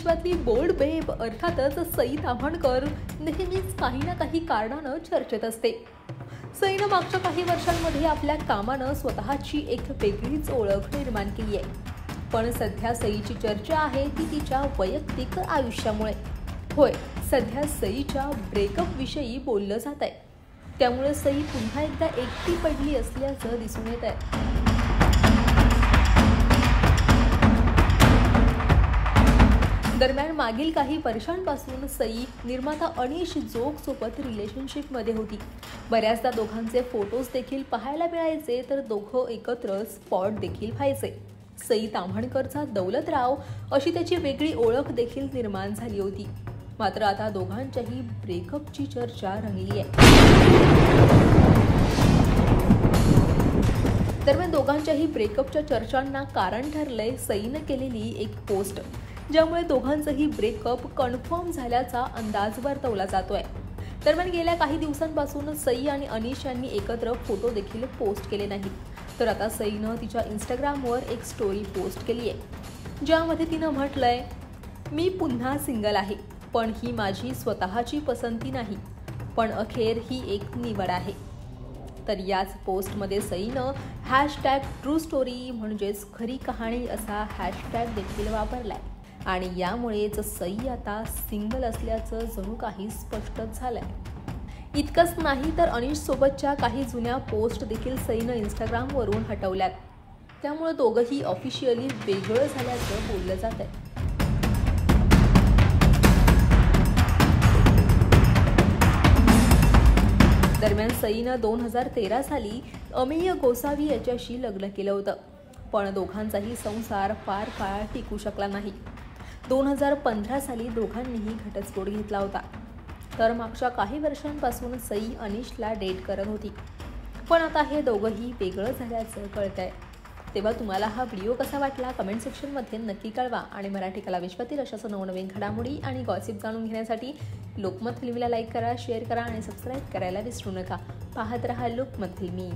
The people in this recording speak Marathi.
विश्वातली बोल्ड बेब अर्थातच सई ताम्हणकर नेहमीच काही ना काही कारणानं चर्चेत असते. सईनं मागच्या काही वर्षांमध्ये आपल्या कामानं स्वतःची एक वेगळीच ओळख निर्माण केली आहे. पण सध्या सईची चर्चा आहे ती तिच्या वैयक्तिक आयुष्यामुळे. होय, सध्या सईच्या ब्रेकअप विषयी बोललं जात आहे. त्यामुळे सई पुन्हा एकदा एकटी पडली असल्याचं दिसून येत आहे. दरम्यान मागील काही वर्षांपासून सई निर्माता अनीश जोग सोबत रिलेशनशिपमध्ये होती. बऱ्याचदा दोघांचे फोटोज देखील पाहायला मिळायचे, तर दोघं एकत्र स्पॉट देखील व्हायचे. सई ताम्हणकरचा दौलतराव अशी त्याची वेगळी ओळख देखील निर्माण झाली होती. मात्र आता दोघांच्याही ब्रेकअपची चर्चा रंगली आहे. दरम्यान दोघांच्याही ब्रेकअपच्या चर्चांना कारण ठरलंय सईनं केलेली एक पोस्ट, ज्यामुळे दोघांचंही ब्रेकअप कन्फर्म झाल्याचा अंदाज वर्तवला जातोय. दरम्यान गेल्या काही दिवसांपासून सई आणि अनीश यांनी एकत्र फोटो देखील पोस्ट केले नाहीत. तर आता सईनं तिच्या इंस्टाग्रामवर एक स्टोरी पोस्ट केली आहे, ज्यामध्ये तिनं म्हटलंय, मी पुन्हा सिंगल आहे, पण ही माझी स्वतःची पसंती नाही, पण अखेर ही एक निवड आहे. तर याच पोस्टमध्ये सईनं #TrueStory म्हणजेच खरी कहाणी असा हॅशटॅग देखील वापरलाय. आणि यामुळेच सई आता सिंगल असल्याचं जणू काही स्पष्टच झालंय. इतकंच नाही तर अनीश सोबतच्या काही जुन्या पोस्ट देखील सईनं इंस्टाग्रामवरून हटवल्यात. त्यामुळे दोघंही ऑफिशियली वेगळं झाल्याचं बोललं जात आहे. दरम्यान सईनं 2013 साली अमेय गोसावी याच्याशी लग्न केलं होतं, पण दोघांचाही संसार फार काळ टिकू शकला नाही. 2015 साली दोघांनीही घटस्फोट घेतला होता. तर मागच्या काही वर्षांपासून सई अनीशला डेट करत होती, पण आता हे दोघंही वेगळं झाल्याचं कळतंय. तेव्हा तुम्हाला हा व्हिडिओ कसा वाटला कमेंट सेक्शनमध्ये नक्की कळवा. आणि मराठी कला विश्वातील अशाच नवनवीन घडामोडी आणि गॉसिप जाणून घेण्यासाठी लोकमत फिल्मीला लाईक करा, शेअर करा आणि सबस्क्राईब करायला विसरू नका. पाहत रहा लोकमत फिल्मी.